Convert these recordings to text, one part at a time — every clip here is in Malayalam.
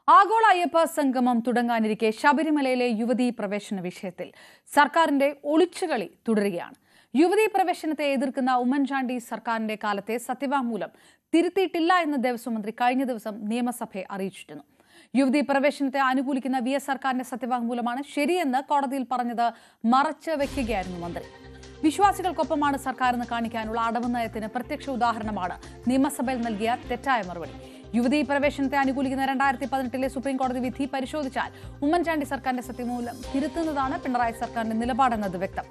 ആഗോള അയ്യപ്പ സംഗമം തുടങ്ങാനിരിക്കെ ശബരിമലയിലെ യുവതീ പ്രവേശന വിഷയത്തിൽ സർക്കാരിന്റെ ഒളിച്ചുകളി തുടരുകയാണ്. യുവതീ പ്രവേശനത്തെ എതിർക്കുന്ന ഉമ്മൻചാണ്ടി സർക്കാരിന്റെ കാലത്തെ സത്യവാങ്മൂലം തിരുത്തിയിട്ടില്ല എന്ന് ദേവസ്വം മന്ത്രി കഴിഞ്ഞ ദിവസം നിയമസഭയെ അറിയിച്ചിരുന്നു. യുവതീ പ്രവേശനത്തെ അനുകൂലിക്കുന്ന VS സർക്കാരിന്റെ സത്യവാങ്മൂലമാണ് ശരിയെന്ന് കോടതിയിൽ പറഞ്ഞത് മറച്ചു വെക്കുകയായിരുന്നു മന്ത്രി. വിശ്വാസികൾക്കൊപ്പമാണ് സർക്കാരെന്ന് കാണിക്കാനുള്ള അടവ് നയത്തിന് പ്രത്യക്ഷ ഉദാഹരണമാണ് നിയമസഭയിൽ നൽകിയ തെറ്റായ മറുപടി. യുവതീ പ്രവേശനത്തെ അനുകൂലിക്കുന്ന 2018 സുപ്രീം കോടതി വിധി പരിശോധിച്ചാൽ ഉമ്മൻചാണ്ടി സർക്കാരിന്റെ സത്യമൂലം തിരുത്തുന്നതാണ് പിണറായി സർക്കാരിന്റെ നിലപാടെന്നത് വ്യക്തം.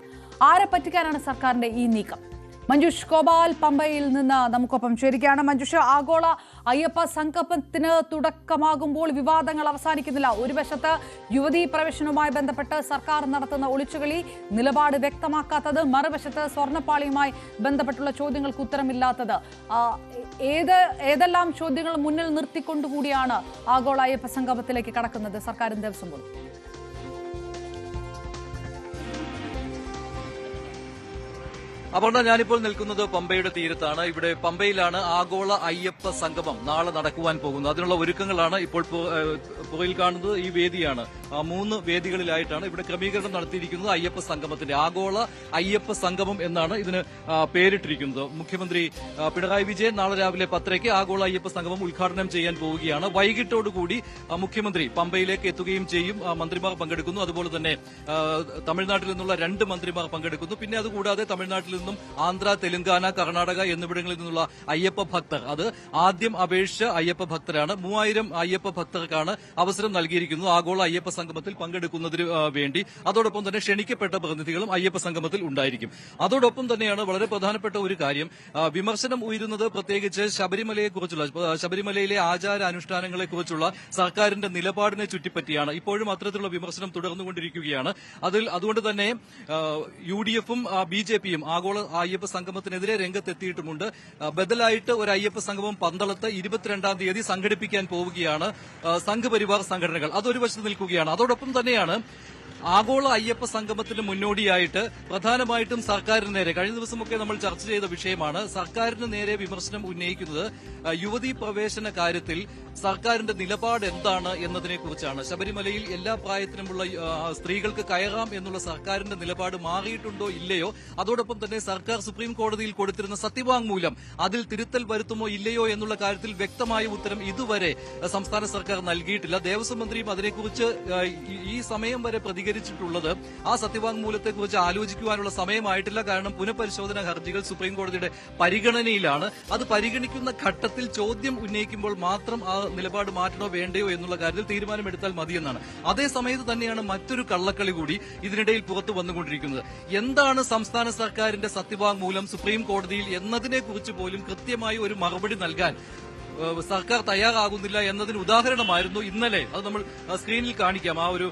ആരെ പറ്റിക്കാനാണ് സർക്കാരിന്റെ ഈ നീക്കം? മഞ്ജുഷ് ഗോപാൽ പമ്പയിൽ നിന്ന് നമുക്കൊപ്പം ചേരുകയാണ്. മഞ്ജുഷ്, ആഗോള അയ്യപ്പ സംഗമത്തിന് തുടക്കമാകുമ്പോൾ വിവാദങ്ങൾ അവസാനിക്കുന്നില്ല. ഒരു വശത്ത് യുവതീ പ്രവേശനവുമായി ബന്ധപ്പെട്ട് സർക്കാർ നടത്തുന്ന ഒളിച്ചുകളി, നിലപാട് വ്യക്തമാക്കാത്തത്, മറുവശത്ത് സ്വർണ്ണപ്പാളിയുമായി ബന്ധപ്പെട്ടുള്ള ചോദ്യങ്ങൾക്ക് ഉത്തരമില്ലാത്തത്. ഏതെല്ലാം ചോദ്യങ്ങൾ മുന്നിൽ നിർത്തിക്കൊണ്ടുകൂടിയാണ് ആഗോള അയ്യപ്പ സംഗമത്തിലേക്ക് കടക്കുന്നത് സർക്കാരും ദേവസ്വം ബോർഡും? അപർണ, ഞാനിപ്പോൾ നിൽക്കുന്നത് പമ്പയുടെ തീരത്താണ്. ഇവിടെ പമ്പയിലാണ് ആഗോള അയ്യപ്പ സംഗമം നാളെ നടക്കുവാൻ പോകുന്നത്. അതിനുള്ള ഒരുക്കങ്ങളാണ് ഇപ്പോൾ പുറകിൽ കാണുന്നത്. ഈ വേദിയാണ്. 3 വേദികളിലായിട്ടാണ് ഇവിടെ ക്രമീകരണം നടത്തിയിരിക്കുന്നത്. അയ്യപ്പ സംഗമത്തിന്റെ ആഗോള അയ്യപ്പ സംഗമം എന്നാണ് ഇതിന് പേരിട്ടിരിക്കുന്നത്. മുഖ്യമന്ത്രി പിണറായി വിജയൻ നാളെ രാവിലെ 10:00 ആഗോള അയ്യപ്പ സംഗമം ഉദ്ഘാടനം ചെയ്യാൻ പോവുകയാണ്. വൈകിട്ടോടുകൂടി മുഖ്യമന്ത്രി പമ്പയിലേക്ക് എത്തുകയും ചെയ്യും. മന്ത്രിമാർ പങ്കെടുക്കുന്നു. അതുപോലെ തന്നെ തമിഴ്നാട്ടിൽ നിന്നുള്ള 2 മന്ത്രിമാർ പങ്കെടുക്കുന്നു. പിന്നെ അതുകൂടാതെ തമിഴ്നാട്ടിൽ നിന്നും ആന്ധ്ര, തെലങ്കാന, കർണാടക എന്നിവിടങ്ങളിൽ നിന്നുള്ള അയ്യപ്പ ഭക്തർ, അത് ആദ്യം അപേക്ഷിച്ച അയ്യപ്പ ഭക്തരാണ്. 3000 അയ്യപ്പ ഭക്തർക്കാണ് അവസരം നൽകിയിരിക്കുന്നത് ആഗോള അയ്യപ്പ സംഗമത്തിൽ പങ്കെടുക്കുന്നതിന് വേണ്ടി. അതോടൊപ്പം തന്നെ ക്ഷണിക്കപ്പെട്ട പ്രതിനിധികളും അയ്യപ്പ സംഗമത്തിൽ ഉണ്ടായിരിക്കും. അതോടൊപ്പം തന്നെയാണ് വളരെ പ്രധാനപ്പെട്ട ഒരു കാര്യം, വിമർശനം ഉയരുന്നത് പ്രത്യേകിച്ച് ശബരിമലയിലെ ആചാരാനുഷ്ഠാനങ്ങളെക്കുറിച്ചുള്ള സർക്കാരിന്റെ നിലപാടിനെ ചുറ്റിപ്പറ്റിയാണ്. ഇപ്പോഴും അത്തരത്തിലുള്ള വിമർശനം തുടർന്നുകൊണ്ടിരിക്കുകയാണ്. അതുകൊണ്ട് തന്നെ UDF-ഉം BJP-യും ആഗോള അയ്യപ്പ സംഗമത്തിനെതിരെ രംഗത്തെത്തിയിട്ടുമുണ്ട്. ബദലായിട്ട് ഒരു അയ്യപ്പ സംഗമം പന്തളത്ത് 22-ാം തീയതി സംഘടിപ്പിക്കാൻ പോവുകയാണ് സംഘപരിവാർ സംഘടനകൾ. അതൊരു വശത്ത് നിൽക്കുകയാണ്. അതോടൊപ്പം തന്നെയാണ് ആഗോള അയ്യപ്പ സംഗമത്തിന് മുന്നോടിയായിട്ട് പ്രധാനമായിട്ടും സർക്കാരിന് നേരെ, കഴിഞ്ഞ ദിവസമൊക്കെ നമ്മൾ ചർച്ച ചെയ്ത വിഷയമാണ്, സർക്കാരിന് നേരെ വിമർശനം ഉന്നയിക്കുന്നത് യുവതീ പ്രവേശന കാര്യത്തിൽ സർക്കാരിന്റെ നിലപാട് എന്താണ് എന്നതിനെക്കുറിച്ചാണ്. ശബരിമലയിൽ എല്ലാ പ്രായത്തിലുമുള്ള സ്ത്രീകൾക്ക് കയറാം എന്നുള്ള സർക്കാരിന്റെ നിലപാട് മാറിയിട്ടുണ്ടോ ഇല്ലയോ, അതോടൊപ്പം തന്നെ സർക്കാർ സുപ്രീം കോടതിയിൽ കൊടുത്തിരുന്ന സത്യവാങ്മൂലം അതിൽ തിരുത്തൽ വരുത്തുമോ ഇല്ലയോ എന്നുള്ള കാര്യത്തിൽ വ്യക്തമായ ഉത്തരം ഇതുവരെ സംസ്ഥാന സർക്കാർ നൽകിയിട്ടില്ല. ദേവസ്വം മന്ത്രിയും അതിനെക്കുറിച്ച് ഈ സമയം വരെ പ്രതികരിച്ചിട്ടുള്ളത് ആ സത്യവാങ്മൂലത്തെക്കുറിച്ച് ആലോചിക്കുവാനുള്ള സമയമായിട്ടില്ല. കാരണം പുനഃപരിശോധനാ ഹർജികൾ സുപ്രീം കോടതിയുടെ പരിഗണനയിലാണ്. അത് പരിഗണിക്കുന്ന ഘട്ടത്തിൽ ചോദ്യം ഉന്നയിക്കുമ്പോൾ മാത്രം ആ നിലപാട് മാറ്റണോ വേണ്ടയോ എന്നുള്ള കാര്യത്തിൽ തീരുമാനമെടുത്താൽ മതിയെന്നാണ്. അതേസമയത്ത് തന്നെയാണ് മറ്റൊരു കള്ളക്കളി കൂടി ഇതിനിടയിൽ പുറത്തു വന്നുകൊണ്ടിരിക്കുന്നത്. എന്താണ് സംസ്ഥാന സർക്കാരിന്റെ സത്യവാങ്മൂലം സുപ്രീം കോടതിയിൽ എന്നതിനെക്കുറിച്ച് പോലും കൃത്യമായി ഒരു മറുപടി നൽകാൻ സർക്കാർ തയ്യാറാകുന്നില്ല എന്നതിന് ഉദാഹരണമായിരുന്നു ഇന്നലെ, അത് നമ്മൾ സ്ക്രീനിൽ കാണിക്കാം, ആ ഒരു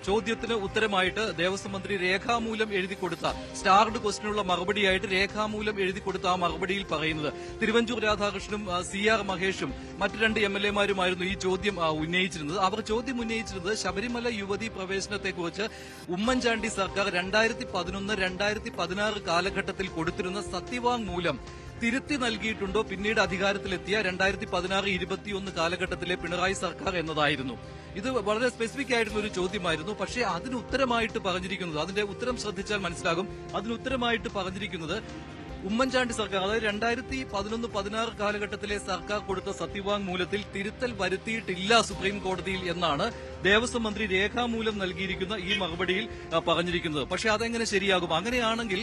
ചോദ്യത്തിന് ഉത്തരമായിട്ട് ദേവസ്വം മന്ത്രി രേഖാമൂലം എഴുതി കൊടുത്ത സ്റ്റാർഡ് ക്വസ്റ്റിനുള്ള മറുപടിയായിട്ട് രേഖാമൂലം എഴുതി കൊടുത്ത ആ മറുപടിയിൽ പറയുന്നത്, തിരുവഞ്ചൂർ രാധാകൃഷ്ണനും CR മഹേഷും മറ്റ് 2 MLA-മാരുമായിരുന്നു ഈ ചോദ്യം ഉന്നയിച്ചിരുന്നത്. അവർ ചോദ്യം ഉന്നയിച്ചിരുന്നത് ശബരിമല യുവതീ പ്രവേശനത്തെക്കുറിച്ച് ഉമ്മൻചാണ്ടി സർക്കാർ 2011-2016 കാലഘട്ടത്തിൽ കൊടുത്തിരുന്ന സത്യവാങ്മൂലം തിരുത്തി നൽകിയിട്ടുണ്ടോ പിന്നീട് അധികാരത്തിലെത്തിയ 2016-21 കാലഘട്ടത്തിലെ പിണറായി സർക്കാർ എന്നതായിരുന്നു. ഇത് വളരെ സ്പെസിഫിക് ആയിട്ടുള്ള ഒരു ചോദ്യമായിരുന്നു. പക്ഷേ അതിന് ഉത്തരമായിട്ട് പറഞ്ഞിരിക്കുന്നത്, അതിന്റെ ഉത്തരം ശ്രദ്ധിച്ചാൽ മനസ്സിലാകും, അതിന് ഉത്തരമായിട്ട് പറഞ്ഞിരിക്കുന്നത് ഉമ്മൻചാണ്ടി സർക്കാർ, അതായത് 2011-16 കാലഘട്ടത്തിലെ സർക്കാർ കൊടുത്ത സത്യവാങ്മൂലത്തിൽ തിരുത്തൽ വരുത്തിയിട്ടില്ല സുപ്രീം കോടതിയിൽ എന്നാണ് ദേവസ്വം മന്ത്രി രേഖാമൂലം നൽകിയിരിക്കുന്ന ഈ മറുപടിയിൽ പറഞ്ഞിരിക്കുന്നത്. പക്ഷേ അതെങ്ങനെ ശരിയാകും? അങ്ങനെയാണെങ്കിൽ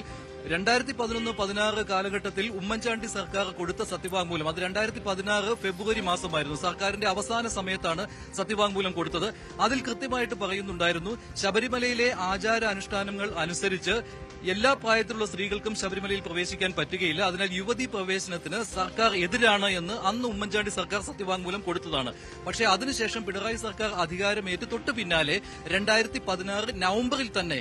2011-16 കാലഘട്ടത്തിൽ ഉമ്മൻചാണ്ടി സർക്കാർ കൊടുത്ത സത്യവാങ്മൂലം, അത് 2016 ഫെബ്രുവരി മാസമായിരുന്നു, സർക്കാരിന്റെ അവസാന സമയത്താണ് സത്യവാങ്മൂലം കൊടുത്തത്. അതിൽ കൃത്യമായിട്ട് പറയുന്നുണ്ടായിരുന്നു, ശബരിമലയിലെ ആചാരാനുഷ്ഠാനങ്ങൾ അനുസരിച്ച് എല്ലാ പ്രായത്തിലുള്ള സ്ത്രീകൾക്കും ശബരിമലയിൽ പ്രവേശിക്കാൻ പറ്റുകയില്ല. അതിനാൽ യുവതീ പ്രവേശനത്തിന് സർക്കാർ എതിരാണ് എന്ന് അന്ന് ഉമ്മൻചാണ്ടി സർക്കാർ സത്യവാങ്മൂലം കൊടുത്തതാണ്. പക്ഷേ അതിനുശേഷം പിണറായി സർക്കാർ അധികാരമേറ്റ് തൊട്ടു പിന്നാലെ 2016 നവംബറിൽ തന്നെ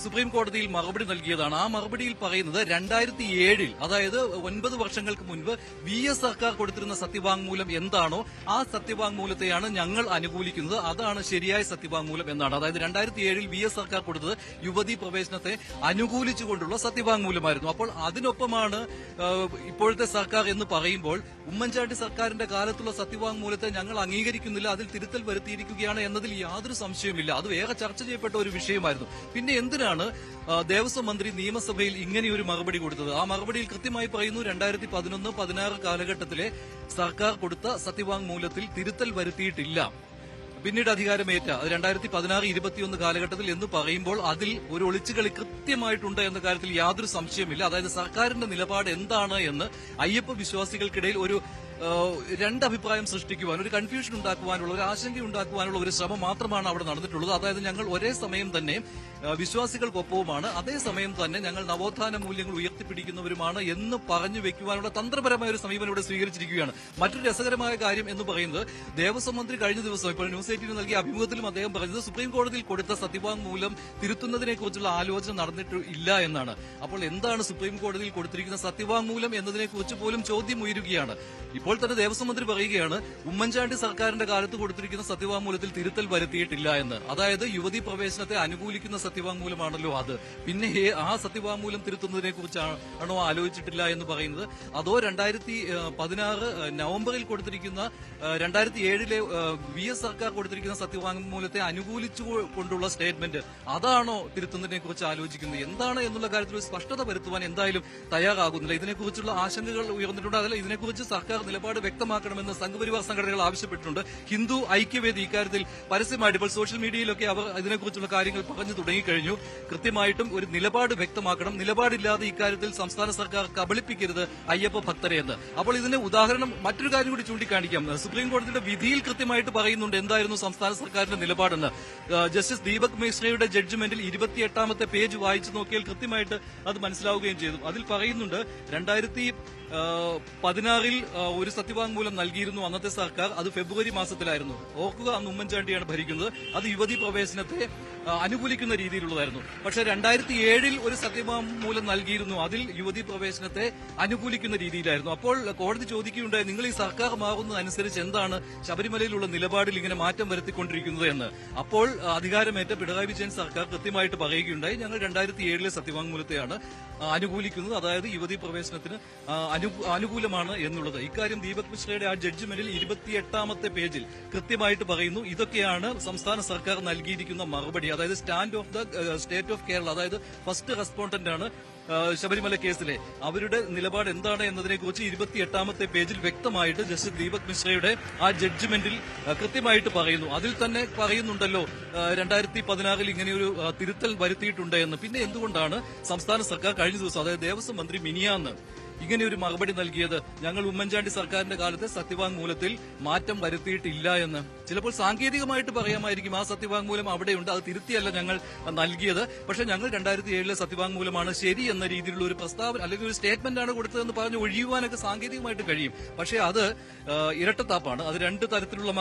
സുപ്രീം കോടതിയിൽ മറുപടി നൽകിയതാണ്. ആ മറുപടിയിൽ പറയുന്നത് 2007 അതായത് 9 വർഷങ്ങൾക്ക് മുൻപ് VS സർക്കാർ കൊടുത്തിരുന്ന സത്യവാങ്മൂലം എന്താണോ ആ സത്യവാങ്മൂലത്തെയാണ് ഞങ്ങൾ അനുകൂലിക്കുന്നത്, അതാണ് ശരിയായ സത്യവാങ്മൂലം എന്നാണ്. അതായത് 2007 VS സർക്കാർ കൊടുത്തത് യുവതീ പ്രവേശനത്തെ അനുകൂലിച്ചുകൊണ്ടുള്ള സത്യവാങ്മൂലമായിരുന്നു. അപ്പോൾ അതിനൊപ്പമാണ് ഇപ്പോഴത്തെ സർക്കാർ എന്ന് പറയുമ്പോൾ ഉമ്മൻചാണ്ടി സർക്കാരിന്റെ കാലത്തുള്ള സത്യവാങ്മൂലത്തെ ഞങ്ങൾ അംഗീകരിക്കുന്നില്ല, അതിൽ തിരുത്തൽ വരുത്തിയിരിക്കുകയാണ് എന്നതിൽ യാതൊരു സംശയവുമില്ല. അത് വേറെ ചർച്ച ചെയ്യപ്പെട്ട ഒരു വിഷയമായിരുന്നു. പിന്നെ എന്തിനാണ് ദേവസ്വം മന്ത്രി നിയമസഭയിൽ ഇങ്ങനെയൊരു മറുപടി കൊടുത്തത്? ആ മറുപടിയിൽ കൃത്യമായി പറയുന്നു 2011-16 കാലഘട്ടത്തിലെ സർക്കാർ കൊടുത്ത സത്യവാങ്മൂലത്തിൽ തിരുത്തൽ വരുത്തിയിട്ടില്ല. പിന്നീട് അധികാരമേറ്റ 2016-21 കാലഘട്ടത്തിൽ എന്ന് പറയുമ്പോൾ അതിൽ ഒരു ഒളിച്ചുകളി കൃത്യമായിട്ടുണ്ട് എന്ന കാര്യത്തിൽ യാതൊരു സംശയമില്ല. അതായത് സർക്കാരിന്റെ നിലപാട് എന്താണ് എന്ന് അയ്യപ്പ വിശ്വാസികൾക്കിടയിൽ ഒരു രണ്ടഭിപ്രായം സൃഷ്ടിക്കുവാൻ, ഒരു കൺഫ്യൂഷൻ ഉണ്ടാക്കുവാനുള്ള, ഒരു ആശങ്ക ഉണ്ടാക്കുവാനുള്ള ഒരു ശ്രമം മാത്രമാണ് അവിടെ നടന്നിട്ടുള്ളത്. അതായത് ഞങ്ങൾ ഒരേ സമയം തന്നെ വിശ്വാസികൾക്കൊപ്പവുമാണ്, അതേസമയം തന്നെ ഞങ്ങൾ നവോത്ഥാന മൂല്യങ്ങൾ ഉയർത്തിപ്പിടിക്കുന്നവരുമാണ് എന്ന് പറഞ്ഞു വെക്കുവാനുള്ള തന്ത്രപരമായ ഒരു സമീപനം ഇവിടെ സ്വീകരിച്ചിരിക്കുകയാണ്. മറ്റൊരു രസകരമായ കാര്യം എന്ന് പറയുന്നത് ദേവസ്വം മന്ത്രി കഴിഞ്ഞ ദിവസം ഇപ്പോൾ ന്യൂസ് 18 നൽകിയ അഭിമുഖത്തിലും അദ്ദേഹം പറഞ്ഞത് സുപ്രീം കോടതിയിൽ കൊടുത്ത സത്യവാങ്മൂലം തിരുത്തുന്നതിനെക്കുറിച്ചുള്ള ആലോചന നടന്നിട്ടില്ല എന്നാണ്. അപ്പോൾ എന്താണ് സുപ്രീം കോടതിയിൽ കൊടുത്തിരിക്കുന്ന സത്യവാങ്മൂലം എന്നതിനെക്കുറിച്ച് പോലും ചോദ്യം ഉയരുകയാണ്. ഇപ്പോൾ തന്നെ ദേവസ്വം മന്ത്രി പറയുകയാണ് ഉമ്മൻചാണ്ടി സർക്കാരിന്റെ കാലത്ത് കൊടുത്തിരിക്കുന്ന സത്യവാങ്മൂലത്തിൽ തിരുത്തൽ വരുത്തിയിട്ടില്ല എന്ന്. അതായത് യുവതീ പ്രവേശനത്തെ അനുകൂലിക്കുന്ന സത്യവാങ്മൂലമാണല്ലോ അത്. പിന്നെ ആ സത്യവാങ്മൂലം തിരുത്തുന്നതിനെ കുറിച്ചാണോ ആലോചിച്ചിട്ടില്ല എന്ന് പറയുന്നത്? അതോ 2016 നവംബറിൽ കൊടുത്തിരിക്കുന്ന 2007 VS സർക്കാർ കൊടുത്തിരിക്കുന്ന സത്യവാങ്മൂലത്തെ അനുകൂലിച്ചുകൊണ്ടുള്ള സ്റ്റേറ്റ്മെന്റ് അതാണോ തിരുത്തുന്നതിനെ കുറിച്ച് ആലോചിക്കുന്നത്? എന്താണ് എന്നുള്ള കാര്യത്തിൽ ഒരു സ്പഷ്ടത വരുത്തുവാൻ എന്തായാലും തയ്യാറാകുന്നില്ല. ഇതിനെക്കുറിച്ചുള്ള ആശങ്കകൾ ഉയർന്നിട്ടുണ്ട്. അതല്ല, ഇതിനെക്കുറിച്ച് സർക്കാർ നിലപാട് വ്യക്തമാക്കണമെന്ന് സംഘപരിവാർ സംഘടനകൾ ആവശ്യപ്പെട്ടിട്ടുണ്ട്. ഹിന്ദു ഐക്യവേദി ഇക്കാര്യത്തിൽ പരസ്യമായിട്ട് ഇപ്പോൾ സോഷ്യൽ മീഡിയയിലൊക്കെ അവർ ഇതിനെക്കുറിച്ചുള്ള കാര്യങ്ങൾ പറഞ്ഞു തുടങ്ങിക്കഴിഞ്ഞു. കൃത്യമായിട്ടും ഒരു നിലപാട് വ്യക്തമാക്കണം, നിലപാടില്ലാതെ ഇക്കാര്യത്തിൽ സംസ്ഥാന സർക്കാർ കബളിപ്പിക്കരുത് അയ്യപ്പ ഭക്തരെ എന്ന്. അപ്പോൾ ഇതിന് ഉദാഹരണം മറ്റൊരു കാര്യം കൂടി ചൂണ്ടിക്കാണിക്കാം. സുപ്രീം കോടതിയുടെ വിധിയിൽ കൃത്യമായിട്ട് പറയുന്നുണ്ട് എന്തായിരുന്നു സംസ്ഥാന സർക്കാരിന്റെ നിലപാടെന്ന്. ജസ്റ്റിസ് ദീപക് മിശ്രയുടെ ജഡ്ജ്മെന്റിൽ 28ാമത്തെ പേജ് വായിച്ചു നോക്കിയാൽ കൃത്യമായിട്ട് അത് മനസ്സിലാവുകയും ചെയ്തു. അതിൽ പറയുന്നുണ്ട് 2016 ഒരു സത്യവാങ്മൂലം നൽകിയിരുന്നു അന്നത്തെ സർക്കാർ. അത് ഫെബ്രുവരി മാസത്തിലായിരുന്നു. ഓർക്കുക, അന്ന് ഉമ്മൻചാണ്ടിയാണ് ഭരിക്കുന്നത്. അത് യുവതീ പ്രവേശനത്തെ അനുകൂലിക്കുന്ന രീതിയിലുള്ളതായിരുന്നു. പക്ഷേ 2007 ഒരു സത്യവാങ്മൂലം നൽകിയിരുന്നു. അതിൽ യുവതീ പ്രവേശനത്തെ അനുകൂലിക്കുന്ന രീതിയിലായിരുന്നു. അപ്പോൾ കോടതി ചോദിക്കുകയുണ്ടായി, നിങ്ങൾ ഈ സർക്കാർ മാറുന്നതനുസരിച്ച് എന്താണ് ശബരിമലയിലുള്ള നിലപാടിൽ ഇങ്ങനെ മാറ്റം വരുത്തിക്കൊണ്ടിരിക്കുന്നത് എന്ന്. അപ്പോൾ അധികാരമേറ്റ പിണറായി വിജയൻ സർക്കാർ കൃത്യമായിട്ട് പറയുകയുണ്ടായി, ഞങ്ങൾ 2007 സത്യവാങ്മൂലത്തെയാണ് അനുകൂലിക്കുന്നത്, അതായത് യുവതീ പ്രവേശനത്തിന് അനുകൂലമാണ് എന്നുള്ളത്. ഇക്കാര്യം ദീപക് മിശ്രയുടെ ആ ജഡ്ജ്മെന്റിൽ 28ാമത്തെ പേജിൽ കൃത്യമായിട്ട് പറയുന്നു. ഇതൊക്കെയാണ് സംസ്ഥാന സർക്കാർ നൽകിയിരിക്കുന്ന മറുപടി. അതായത് stand of the state of Kerala, അതായത് ഫസ്റ്റ് റെസ്പോണ്ടന്റ് ആണ് ശബരിമല കേസിലെ. അവരുടെ നിലപാട് എന്താണ് എന്നതിനെക്കുറിച്ച് 28ാമത്തെ പേജിൽ വ്യക്തമായിട്ട് ജസ്റ്റിസ് ദീപക് മിശ്രയുടെ ആ ജഡ്ജ്മെന്റിൽ കൃത്യമായിട്ട് പറയുന്നു. അതിൽ തന്നെ പറയുന്നുണ്ടല്ലോ 2016 ഇങ്ങനെയൊരു തിരുത്തൽ വരുത്തിയിട്ടുണ്ട് എന്ന്. പിന്നെ എന്തുകൊണ്ടാണ് സംസ്ഥാന സർക്കാർ കഴിഞ്ഞ ദിവസം, അതായത് ദേവസ്വം മന്ത്രി മിനിയാന്ന് ഇങ്ങനെയൊരു മറുപടി നൽകിയത്? ഞങ്ങൾ ഉമ്മൻചാണ്ടി സർക്കാരിന്റെ കാലത്തെ സത്യവാങ്മൂലത്തിൽ മാറ്റം വരുത്തിയിട്ടില്ല എന്ന്. ചിലപ്പോൾ സാങ്കേതികമായിട്ട് പറയാമായിരിക്കും ആ സത്യവാങ്മൂലം അവിടെയുണ്ട്, അത് തിരുത്തിയല്ല ഞങ്ങൾ നൽകിയത്, പക്ഷെ ഞങ്ങൾ 2007 സത്യവാങ്മൂലമാണ് ശരി എന്ന രീതിയിലുള്ള ഒരു പ്രസ്താവന അല്ലെങ്കിൽ ഒരു സ്റ്റേറ്റ്മെന്റ് ആണ് കൊടുത്തതെന്ന് പറഞ്ഞ് ഒഴിയുവാനൊക്കെ സാങ്കേതികമായിട്ട് കഴിയും. പക്ഷേ അത് ഇരട്ടത്താപ്പാണ്. അത് രണ്ട് തരത്തിലുള്ള